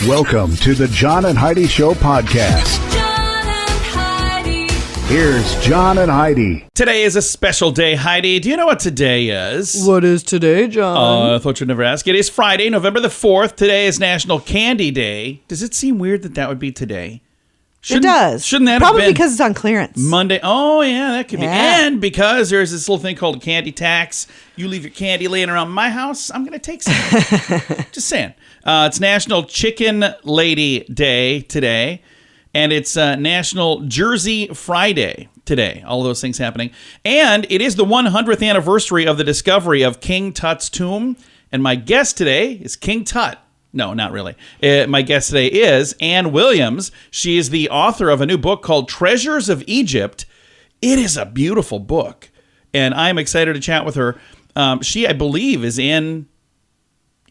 Welcome to the John and Heidi Show podcast. John and Heidi. Here's John and Heidi. Today is a special day, Heidi. Do you know what today is? What is today, John? I thought you'd never ask. It is Friday, November the 4th. Today is National Candy Day. Does it seem weird that that would be today? It does. Shouldn't that Probably have been because it's on clearance. Monday? Oh, yeah, that could Yeah. be. And because there's this little thing called candy tax. You leave your candy laying around my house, I'm going to take some. Just saying. It's National Chicken Lady Day today. And it's National Jersey Friday today. All of those things happening. And it is the 100th anniversary of the discovery of King Tut's tomb. And my guest today is King Tut. No, not really. My guest today is Ann Williams. She is the author of a new book called Treasures of Egypt. It is a beautiful book. And I'm excited to chat with her. She, I believe, is in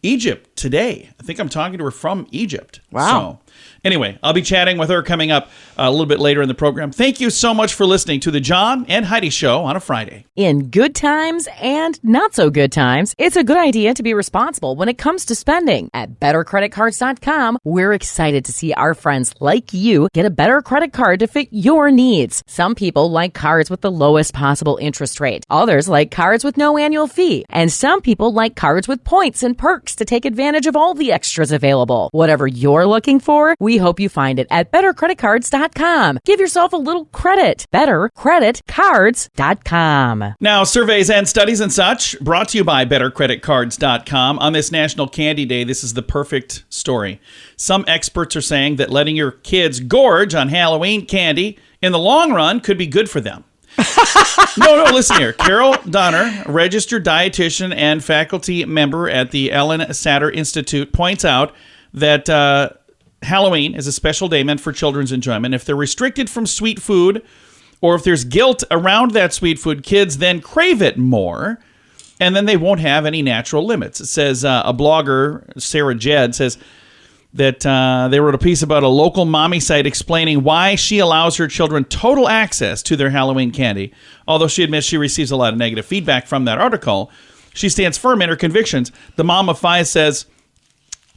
Egypt today. I think I'm talking to her from Egypt. Wow. So, anyway, I'll be chatting with her coming up a little bit later in the program. Thank you so much for listening to the John and Heidi Show on a Friday. In good times and not so good times, it's a good idea to be responsible when it comes to spending. At bettercreditcards.com, we're excited to see our friends like you get a better credit card to fit your needs. Some people like cards with the lowest possible interest rate. Others like cards with no annual fee. And some people like cards with points and perks to take advantage of all the extras available. Whatever you're looking for, we hope you find it at bettercreditcards.com. Give yourself a little credit. Bettercreditcards.com. Now, surveys and studies and such brought to you by bettercreditcards.com. On this National Candy Day, this is the perfect story. Some experts are saying that letting your kids gorge on Halloween candy in the long run could be good for them. No, listen here. Carol Donner, a registered dietitian and faculty member at the Ellen Satter Institute, points out that Halloween is a special day meant for children's enjoyment. If they're restricted from sweet food, or if there's guilt around that sweet food, kids then crave it more, and then they won't have any natural limits. It says a blogger, Sarah Jed, says that they wrote a piece about a local mommy site explaining why she allows her children total access to their Halloween candy. Although she admits she receives a lot of negative feedback from that article, she stands firm in her convictions. The mom of five says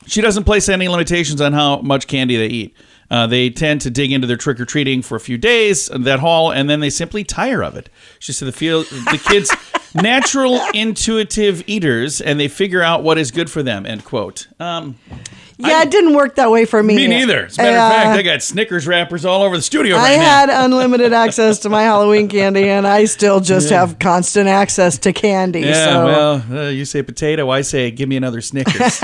she doesn't place any limitations on how much candy they eat. They tend to dig into their trick-or-treating for a few days, that haul, and then they simply tire of it. She said the kids natural, intuitive eaters, and they figure out what is good for them, end quote. It didn't work that way for me. Me neither. As a matter of fact, I got Snickers wrappers all over the studio I right now. had unlimited access to my Halloween candy, and I still just have constant access to candy. Yeah, so. well, you say potato, I say give me another Snickers.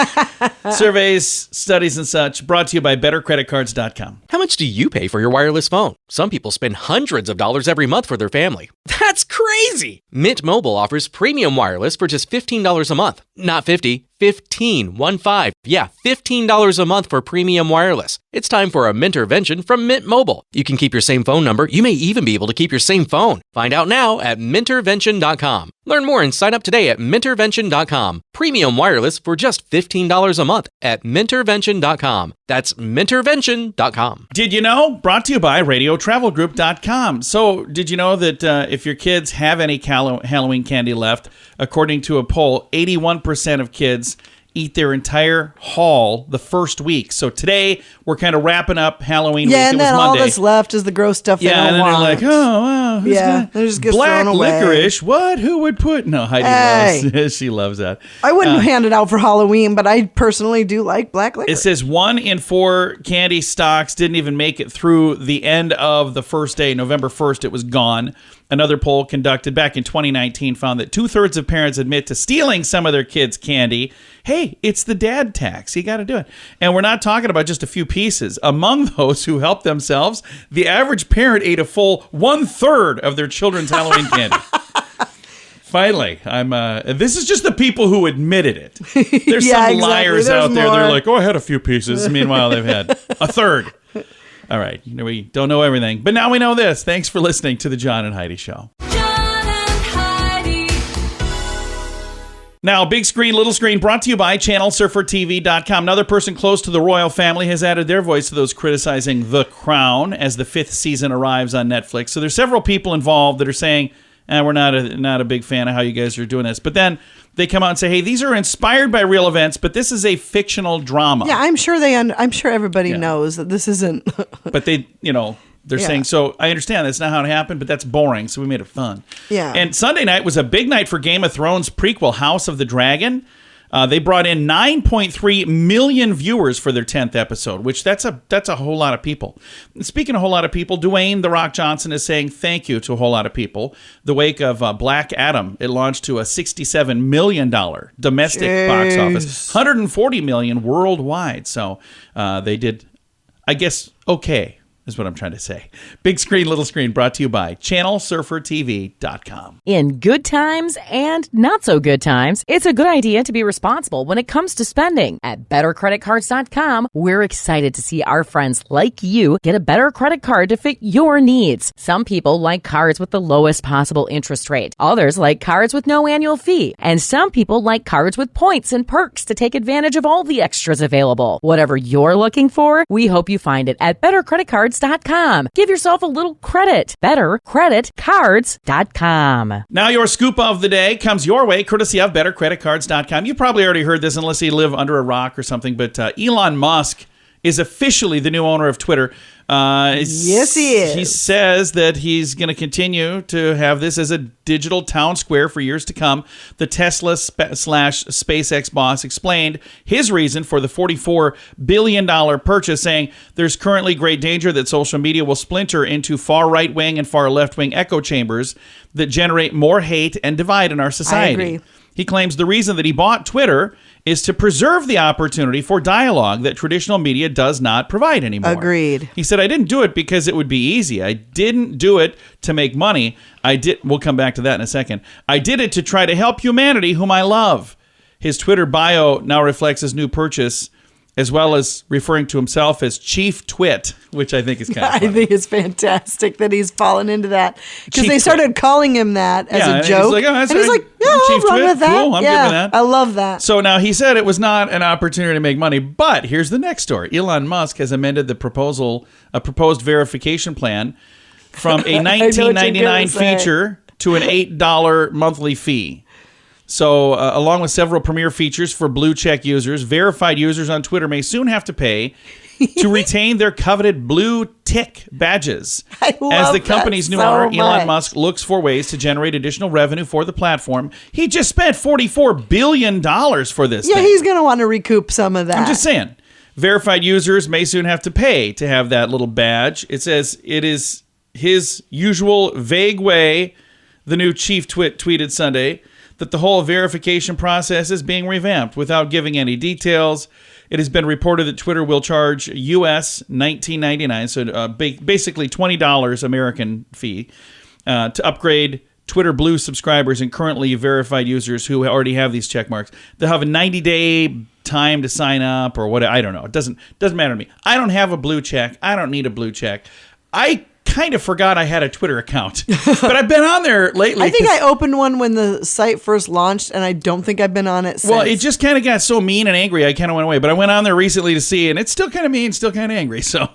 Surveys, studies, and such brought to you by bettercreditcards.com. How much do you pay for your wireless phone? Some people spend hundreds of dollars every month for their family. That's crazy! Mint Mobile offers premium wireless for just $15 a month. Not 50, 15, 1-5. Yeah, $15 a month for premium wireless. It's time for a Mintervention from Mint Mobile. You can keep your same phone number. You may even be able to keep your same phone. Find out now at Mintervention.com. Learn more and sign up today at Mintervention.com. Premium wireless for just $15 a month at Mintervention.com. That's Mintervention.com. Did you know? Brought to you by RadioTravelGroup.com. So, did you know that if your kids have any Halloween candy left, according to a poll, 81% of kids eat their entire haul the first week. So today we're kind of wrapping up Halloween week. And it was then Monday. all that's left is the gross stuff they don't and then want. they're like, oh, wow, who's gonna- it just gets black thrown away. licorice. What? Who would put? No, Heidi loves. She loves that. I wouldn't hand it out for Halloween, but I personally do like black licorice. It says 1 in 4 candy stocks didn't even make it through the end of the first day. November 1st, it was gone. Another poll conducted back in 2019 found that 2/3 of parents admit to stealing some of their kids' candy. Hey, it's the dad tax. You got to do it. And we're not talking about just a few pieces. Among those who helped themselves, the average parent ate a full 1/3 of their children's Halloween candy. Finally, this is just the people who admitted it. There's some liars out there. They're like, oh, I had a few pieces. Meanwhile, they've had a third. All right, we don't know everything, but now we know this. Thanks for listening to the John and Heidi Show. John and Heidi. Now, big screen, little screen, brought to you by ChannelSurferTV.com. Another person close to the royal family has added their voice to those criticizing The Crown as the 5th season arrives on Netflix. So there's several people involved that are saying, we're not a big fan of how you guys are doing this. But then they come out and say, hey, these are inspired by real events, but this is a fictional drama. Yeah, I'm sure I'm sure everybody knows that this isn't. But they, they're saying, so I understand that's not how it happened, but that's boring, so we made it fun. Yeah. And Sunday night was a big night for Game of Thrones prequel, House of the Dragon. They brought in 9.3 million viewers for their 10th episode, which that's a whole lot of people. Speaking of a whole lot of people, Dwayne "The Rock" Johnson is saying thank you to a whole lot of people. The wake of Black Adam, it launched to a $67 million domestic box office, $140 million worldwide. So they did, I guess, okay. Is what I'm trying to say. Big Screen, Little Screen, brought to you by ChannelSurferTV.com. In good times and not so good times, it's a good idea to be responsible when it comes to spending. At BetterCreditCards.com, we're excited to see our friends like you get a better credit card to fit your needs. Some people like cards with the lowest possible interest rate. Others like cards with no annual fee. And some people like cards with points and perks to take advantage of all the extras available. Whatever you're looking for, we hope you find it at BetterCreditCards.com. Give yourself a little credit. BetterCreditCards.com. Now your scoop of the day comes your way, courtesy of BetterCreditCards.com. You probably already heard this unless you live under a rock or something, but Elon Musk is officially the new owner of Twitter. Yes, he is. He says that he's going to continue to have this as a digital town square for years to come. The Tesla slash SpaceX boss explained his reason for the $44 billion purchase, saying there's currently great danger that social media will splinter into far right-wing and far left-wing echo chambers that generate more hate and divide in our society. I agree. He claims the reason that he bought Twitter is to preserve the opportunity for dialogue that traditional media does not provide anymore. Agreed. He said, I didn't do it because it would be easy. I didn't do it to make money. We'll come back to that in a second. I did it to try to help humanity, whom I love. His Twitter bio now reflects his new purchase, as well as referring to himself as Chief Twit, which I think is kind of funny. I think it's fantastic that he's fallen into that. Because Chief they started calling him that as a joke. He's like, oh, that's and he's right. like, yeah, I'll Chief run Twit. with that. Cool, I'm yeah, good with that. I love that. So now he said it was not an opportunity to make money, but here's the next story. Elon Musk has amended the proposed verification plan from a $19.99 feature to an $8 monthly fee. So, along with several premier features for blue check users, verified users on Twitter may soon have to pay to retain their coveted blue tick badges. I love As the that company's new so owner, Elon much. Musk looks for ways to generate additional revenue for the platform. He just spent $44 billion for this Yeah, thing. he's going to want to recoup some of that. I'm just saying. Verified users may soon have to pay to have that little badge. It says it is his usual vague way, the new Chief Twit tweeted Sunday, that the whole verification process is being revamped without giving any details. It has been reported that Twitter will charge US $19.99, so basically $20 American fee, to upgrade Twitter Blue subscribers and currently verified users who already have these check marks. They'll have a 90-day time to sign up or what. I don't know. It doesn't matter to me. I don't have a blue check. I don't need a blue check. I kind of forgot I had a Twitter account, but I've been on there lately. I think I opened one when the site first launched, and I don't think I've been on it since. Well, it just kind of got so mean and angry, I kind of went away. But I went on there recently to see, and it's still kind of mean, still kind of angry. So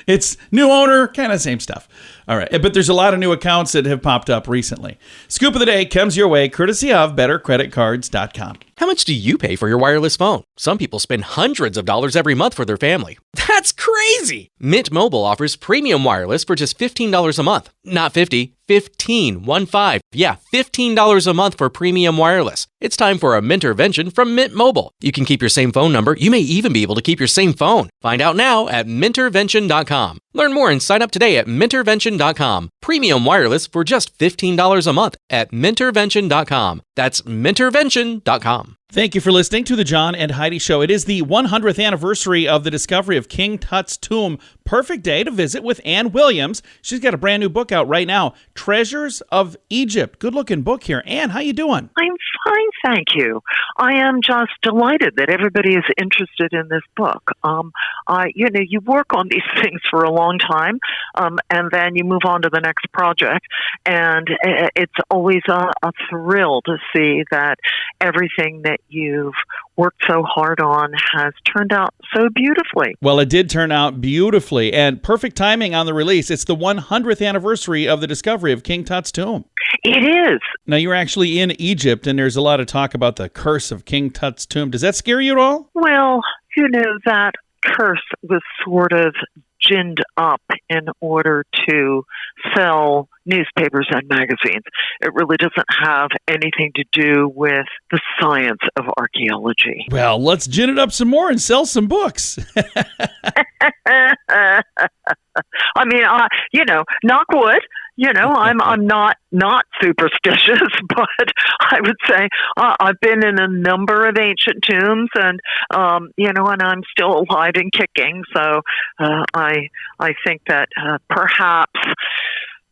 it's new owner, kind of same stuff. All right. But there's a lot of new accounts that have popped up recently. Scoop of the day comes your way courtesy of BetterCreditCards.com. How much do you pay for your wireless phone? Some people spend hundreds of dollars every month for their family. That's crazy! Mint Mobile offers premium wireless for just $15 a month. Not 50, 15, 1-5. Yeah, $15 a month for premium wireless. It's time for a Mintervention from Mint Mobile. You can keep your same phone number. You may even be able to keep your same phone. Find out now at Mintervention.com. Learn more and sign up today at Mintervention.com. Premium wireless for just $15 a month at Mintervention.com. That's Mintervention.com. Thank you for listening to the John and Heidi Show. It is the 100th anniversary of the discovery of King Tut's tomb. Perfect day to visit with Ann Williams. She's got a brand new book out right now, Treasures of Egypt. Good looking book here. Ann, how you doing? I'm fine, thank you. I am just delighted that everybody is interested in this book. You work on these things for a long time, and then you move on to the next project, and it's always a thrill to see that everything that you've worked so hard on has turned out so beautifully. Well, it did turn out beautifully, and perfect timing on the release. It's the 100th anniversary of the discovery of King Tut's tomb. It is. Now, you're actually in Egypt, and there's a lot of talk about the curse of King Tut's tomb. Does that scare you at all? Well, that curse was sort of ginned up in order to sell newspapers and magazines. It really doesn't have anything to do with the science of archaeology. Well, let's gin it up some more and sell some books. I mean, knock wood. I'm not superstitious, but I would say I've been in a number of ancient tombs, and and I'm still alive and kicking. So I think that perhaps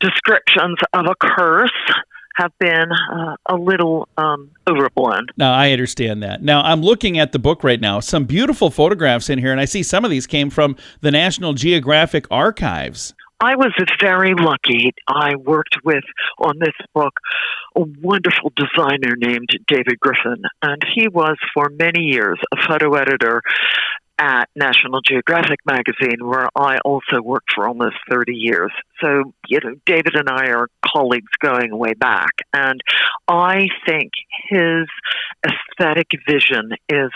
descriptions of a curse have been a little overblown. Now, I understand that. Now, I'm looking at the book right now. Some beautiful photographs in here, and I see some of these came from the National Geographic Archives. I was very lucky. I worked with, on this book, a wonderful designer named David Griffin, and he was for many years a photo editor at National Geographic magazine, where I also worked for almost 30 years. So, David and I are colleagues going way back, and I think his aesthetic vision is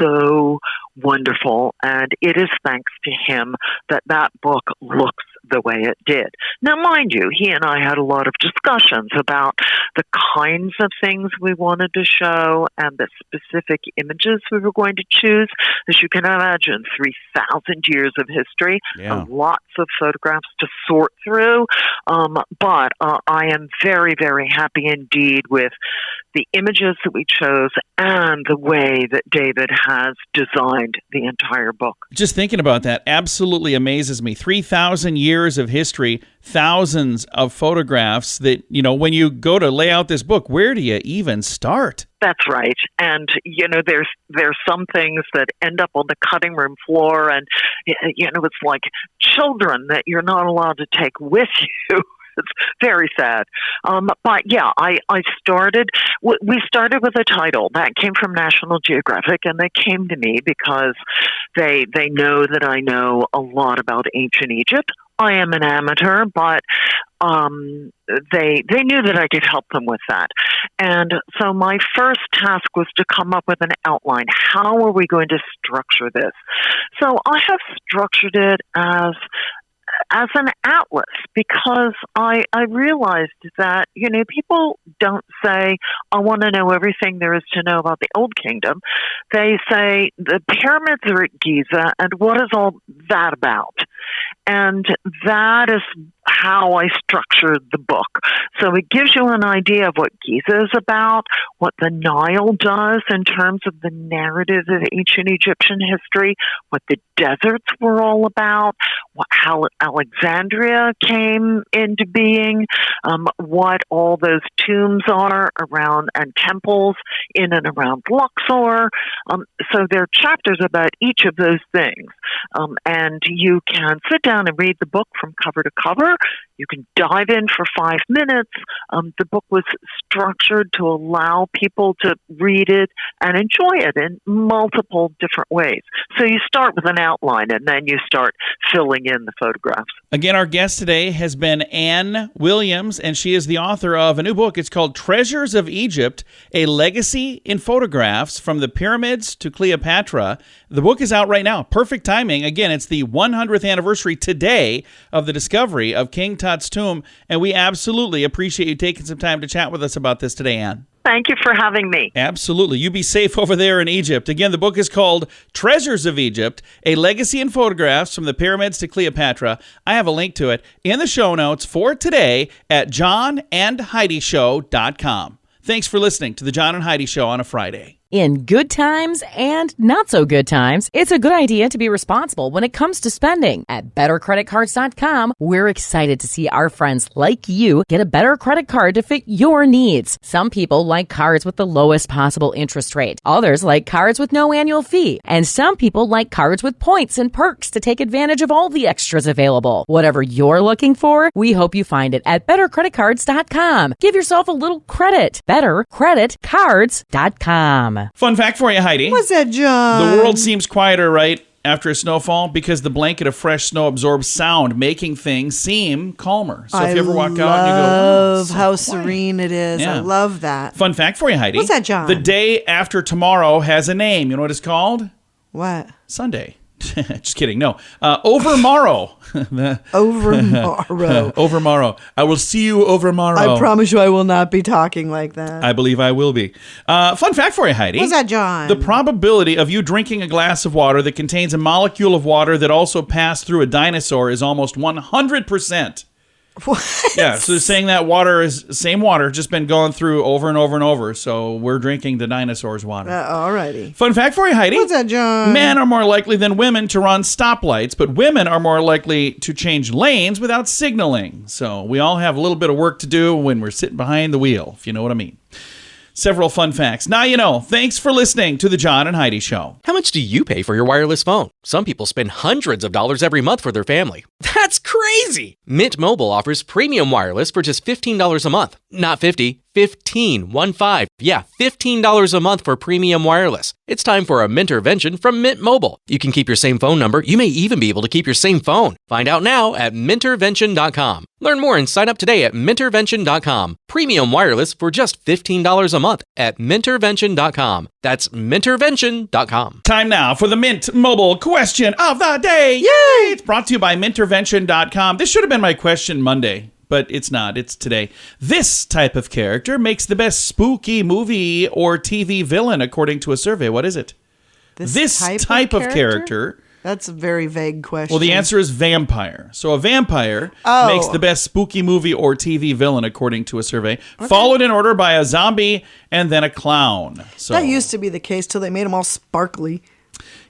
so wonderful, and it is thanks to him that book looks the way it did. Now, mind you, he and I had a lot of discussions about the kinds of things we wanted to show and the specific images we were going to choose. As you can imagine, 3,000 years of history, lots of photographs to sort through. But I am very, very happy indeed with the images that we chose and the way that David has designed the entire book. Just thinking about that absolutely amazes me. 3,000 years of history, thousands of photographs that, when you go to lay out this book, where do you even start? That's right. And, there's some things that end up on the cutting room floor, and, it's like children that you're not allowed to take with you. It's very sad. But yeah, we started with a title that came from National Geographic, and they came to me because they know that I know a lot about ancient Egypt. I am an amateur, but they knew that I could help them with that. And so my first task was to come up with an outline. How are we going to structure this? So I have structured it as an atlas, because I realized that, people don't say, I want to know everything there is to know about the Old Kingdom. They say, the pyramids are at Giza, and what is all that about? And that is how I structured the book. So it gives you an idea of what Giza is about, what the Nile does in terms of the narrative of ancient Egyptian history, what the deserts were all about, how Alexandria came into being, what all those tombs are around and temples in and around Luxor. So there are chapters about each of those things. And you can sit down and read the book from cover to cover. You can dive in for 5 minutes. The book was structured to allow people to read it and enjoy it in multiple different ways. So you start with an outline, and then you start filling in the photographs. Again, our guest today has been Ann Williams, and she is the author of a new book. It's called Treasures of Egypt, A Legacy in Photographs from the Pyramids to Cleopatra. The book is out right now. Perfect timing. Again, it's the 100th anniversary today of the discovery of King Tut's tomb, and we absolutely appreciate you taking some time to chat with us about this today, Ann. Thank you for having me. Absolutely. You be safe over there in Egypt. Again, the book is called Treasures of Egypt, A Legacy in Photographs from the Pyramids to Cleopatra. I have a link to it in the show notes for today at johnandheidishow.com. Thanks for listening to the John and Heidi Show on a Friday. In good times and not so good times, it's a good idea to be responsible when it comes to spending. At BetterCreditCards.com, we're excited to see our friends like you get a better credit card to fit your needs. Some people like cards with the lowest possible interest rate. Others like cards with no annual fee. And some people like cards with points and perks to take advantage of all the extras available. Whatever you're looking for, we hope you find it at BetterCreditCards.com. Give yourself a little credit. BetterCreditCards.com. BetterCreditCard.com. Fun fact for you, Heidi. What's that, John? The world seems quieter, right, after a snowfall because the blanket of fresh snow absorbs sound, making things seem calmer. So if you ever walk out and you go, oh, love so how quiet. serene it is. Yeah. I love that. Fun fact for you, Heidi. What's that, John? The day after tomorrow has a name. You know what it's called? What? Sunday. Just kidding. No. Overmorrow. Overmorrow. Overmorrow. I will see you overmorrow. I promise you I will not be talking like that. I believe I will be. Fun fact for you, Heidi. What's that, John? The probability of you drinking a glass of water that contains a molecule of water that also passed through a dinosaur is almost 100%. What? Yeah, so they're saying that water is same water, just been going through over and over and over. So we're drinking the dinosaur's water. Alrighty. Fun fact for you, Heidi. What's that, John? Men are more likely than women to run stoplights, but women are more likely to change lanes without signaling. So we all have a little bit of work to do when we're sitting behind the wheel, if you know what I mean. Several fun facts. Now you know. Thanks for listening to the John and Heidi Show. How much do you pay for your wireless phone? Some people spend hundreds of dollars every month for their family. That's crazy! Mint Mobile offers premium wireless for just $15 a month. Not 50, 15, 1-5. Yeah, $15 a month for premium wireless. It's time for a Mintervention from Mint Mobile. You can keep your same phone number. You may even be able to keep your same phone. Find out now at Mintervention.com. Learn more and sign up today at Mintervention.com. Premium wireless for just $15 a month at Mintervention.com. That's Mintervention.com. Time now for the Mint Mobile question of the day. Yay! It's brought to you by Mintervention.com. This should have been my question Monday, but it's not. It's today. This type of character makes the best spooky movie or TV villain, according to a survey. What is it? This type of character. That's a very vague question. Well, the answer is vampire. So a vampire Oh. makes the best spooky movie or TV villain, according to a survey, followed in order by a zombie and then a clown. So That used to be the case till they made them all sparkly.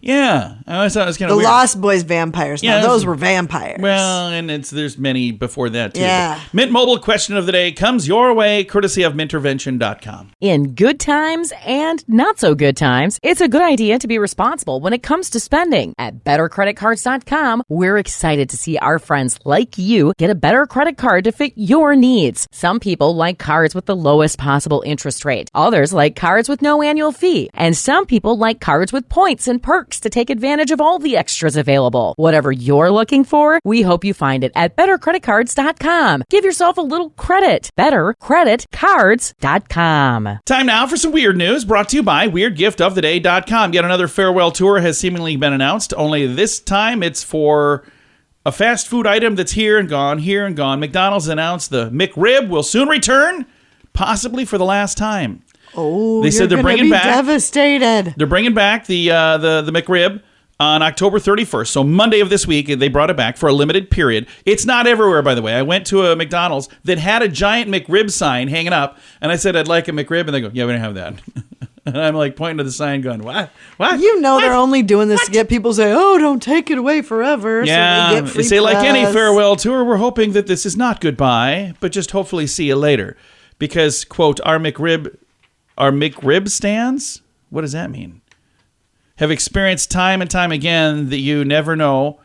yeah, I always thought it was kind The of weird. Lost Boys vampires. Yeah, Now, those- those were vampires. Well, and there's many before that, too. Yeah. Mint Mobile question of the day comes your way, courtesy of Mintervention.com. In good times and not so good times, it's a good idea to be responsible when it comes to spending. At BetterCreditCards.com, we're excited to see our friends like you get a better credit card to fit your needs. Some people like cards with the lowest possible interest rate. Others like cards with no annual fee. And some people like cards with points and perks to take advantage of all the extras available. Whatever you're looking for, we hope you find it at BetterCreditCards.com. Give yourself a little credit. BetterCreditCards.com. Time now for some weird news brought to you by WeirdGiftOfTheDay.com. Yet another farewell tour has seemingly been announced, only this time it's for a fast food item that's here and gone, here and gone. McDonald's announced the McRib will soon return, possibly for the last time. Oh, They said they're bringing back- devastated. They're bringing back the McRib on October 31st. So Monday of this week, they brought it back for a limited period. It's not everywhere, by the way. I went to a McDonald's that had a giant McRib sign hanging up, and I said, I'd like a McRib, and they go, yeah, we don't have that. And I'm like pointing to the sign going, what? What? You know What? they're only doing this to get people to say, oh, don't take it away forever. Yeah, so they get free they say, like any press. farewell tour, we're hoping that this is not goodbye, but just hopefully see you later. Because, quote, our McRib stands? What does that mean? Have experienced time and time again that you never know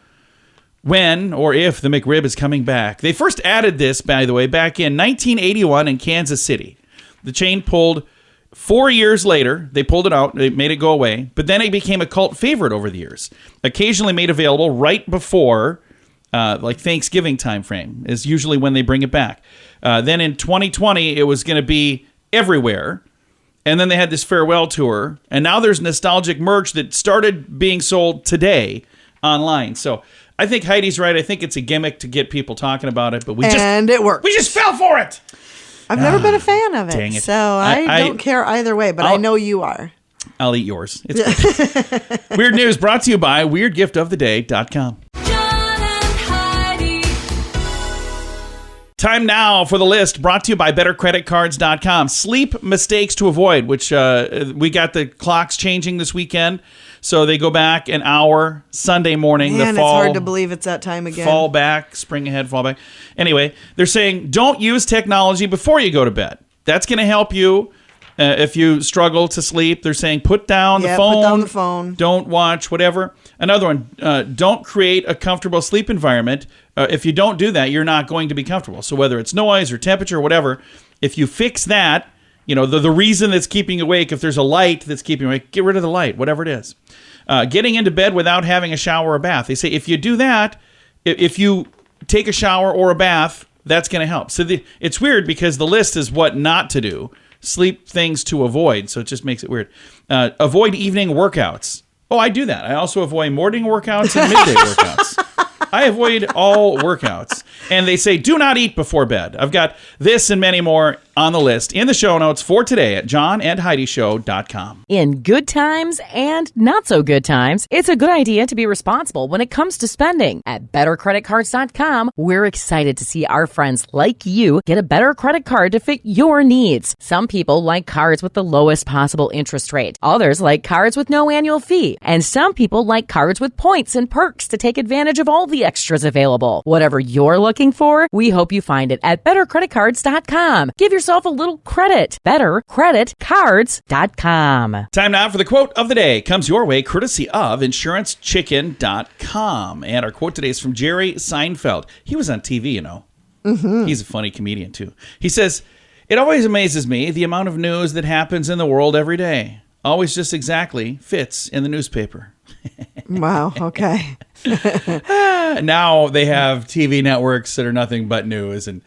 when or if the McRib is coming back. They first added this, by the way, back in 1981 in Kansas City. The chain pulled 4 years later. They pulled it out. They made it go away. But then it became a cult favorite over the years. Occasionally made available right before like Thanksgiving time frame is usually when they bring it back. Then in 2020, it was going to be everywhere. And then they had this farewell tour. And now there's nostalgic merch that started being sold today online. So I think Heidi's right. I think it's a gimmick to get people talking about it. But it worked. we just fell for it. I've never been a fan of it. Dang it. So I don't care either way, but I I'll- know you are. I'll eat yours. It's good. Weird news brought to you by WeirdGiftOfTheDay.com. John and Heidi. Time now for the list brought to you by BetterCreditCards.com. Sleep mistakes to avoid, which we got the clocks changing this weekend. So they go back an hour Sunday morning. Man, the fall, it's hard to believe it's that time again. fall back, spring ahead, fall back. Anyway, they're saying don't use technology before you go to bed. That's going to help you if you struggle to sleep. They're saying put down the phone. Put down the phone. Don't watch whatever. Another one, don't create a comfortable sleep environment. If you don't do that, you're not going to be comfortable. So whether it's noise or temperature or whatever, if you fix that, the reason that's keeping you awake. If there's a light that's keeping you awake, get rid of the light, whatever it is. Getting into bed without having a shower or a bath. They say if you do that, if you take a shower or a bath, that's going to help. So it's weird because the list is what not to do. Sleep things to avoid. So it just makes it weird. Avoid evening workouts. Oh, I do that. I also avoid morning workouts and midday workouts. I avoid all workouts. And they say, do not eat before bed. I've got this and many more on the list in the show notes for today at johnandheidishow.com. In good times and not so good times, it's a good idea to be responsible when it comes to spending. At bettercreditcards.com, we're excited to see our friends like you get a better credit card to fit your needs. Some people like cards with the lowest possible interest rate. Others like cards with no annual fee. And some people like cards with points and perks to take advantage of all the extras available. Whatever you're looking for, we hope you find it at bettercreditcards.com. Give yourself a little credit. Bettercreditcards.com. Time now for the quote of the day. Comes your way courtesy of insurancechicken.com. And our quote today is from Jerry Seinfeld. He was on TV, Mm-hmm. He's a funny comedian, too. He says, "It always amazes me the amount of news that happens in the world every day. Always just exactly fits in the newspaper." Wow. Okay. Now they have TV networks that are nothing but news, and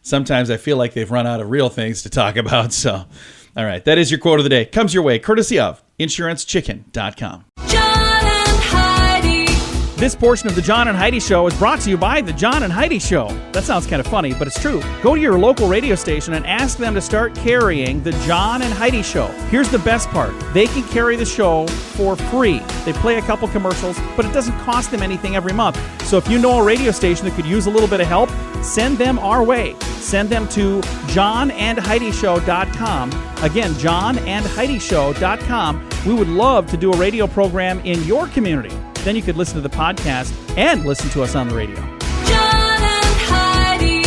sometimes I feel like they've run out of real things to talk about. So, all right, that is your quote of the day. Comes your way courtesy of insurancechicken.com. John and Heidi. This portion of the John and Heidi Show is brought to you by the John and Heidi Show. That sounds kind of funny, but it's true. Go to your local radio station and ask them to start carrying the John and Heidi Show. Here's the best part. They can carry the show for free. They play a couple commercials, but it doesn't cost them anything every month. So if you know a radio station that could use a little bit of help, send them our way. Send them to johnandheidishow.com. Again, johnandheidishow.com. We would love to do a radio program in your community. Then you could listen to the podcast and listen to us on the radio. John and Heidi.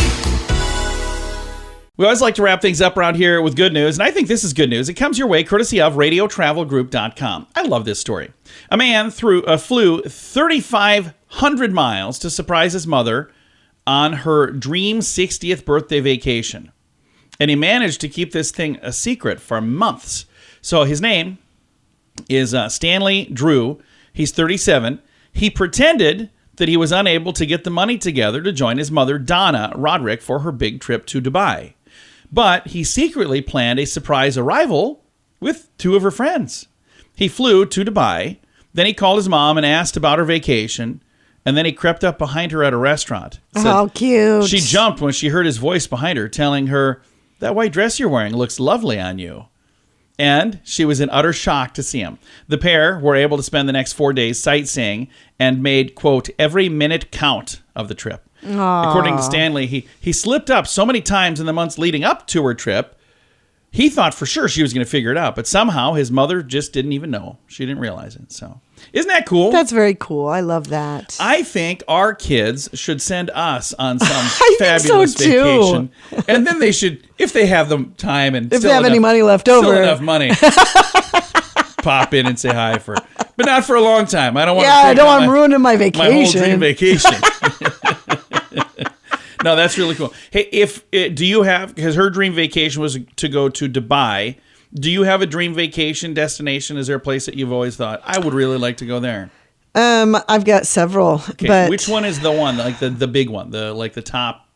We always like to wrap things up around here with good news, and I think this is good news. It comes your way courtesy of radiotravelgroup.com. I love this story. A man flew 3,500 miles to surprise his mother on her dream 60th birthday vacation. And he managed to keep this thing a secret for months. So his name is Stanley Drew. He's 37. He pretended that he was unable to get the money together to join his mother, Donna Roderick, for her big trip to Dubai. But he secretly planned a surprise arrival with two of her friends. He flew to Dubai. Then he called his mom and asked about her vacation. And then he crept up behind her at a restaurant. How cute. She jumped when she heard his voice behind her, telling her, "That white dress you're wearing looks lovely on you." And she was in utter shock to see him. The pair were able to spend the next 4 days sightseeing and made, quote, every minute count of the trip. Aww. According to Stanley, he slipped up so many times in the months leading up to her trip, he thought for sure she was going to figure it out. But somehow his mother just didn't even know. She didn't realize it. So isn't that cool? That's very cool. I love that. I think our kids should send us on some fabulous think so, too. vacation. And then they should, if they have the time and if they have any money left over. Still enough money. Pop in and say hi but not for a long time. I don't want I'm ruining my vacation. My whole dream vacation. No, that's really cool. Hey, because her dream vacation was to go to Dubai. Do you have a dream vacation destination? Is there a place that you've always thought, I would really like to go there? I've got several. Okay, but which one is the one, like the big one, the top,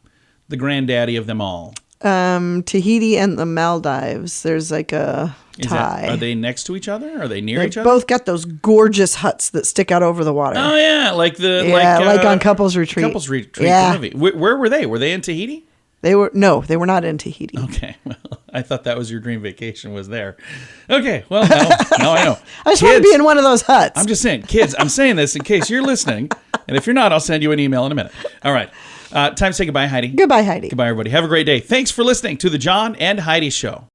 the granddaddy of them all? Tahiti and the Maldives. There's like a tie. Are they next to each other? Are they near They each other? both got those gorgeous huts that stick out over the water. Oh yeah, like on Couples Retreat. Couples Retreat. Yeah. The movie. Where were they? Were they in Tahiti? They were not in Tahiti. Okay, well, I thought that was your dream vacation was there. Okay, well, now I know. I just want to be in one of those huts. I'm just saying, kids, I'm saying this in case you're listening, and if you're not, I'll send you an email in a minute. All right, time to say goodbye, Heidi. Goodbye, Heidi. Goodbye, everybody. Have a great day. Thanks for listening to the John and Heidi Show.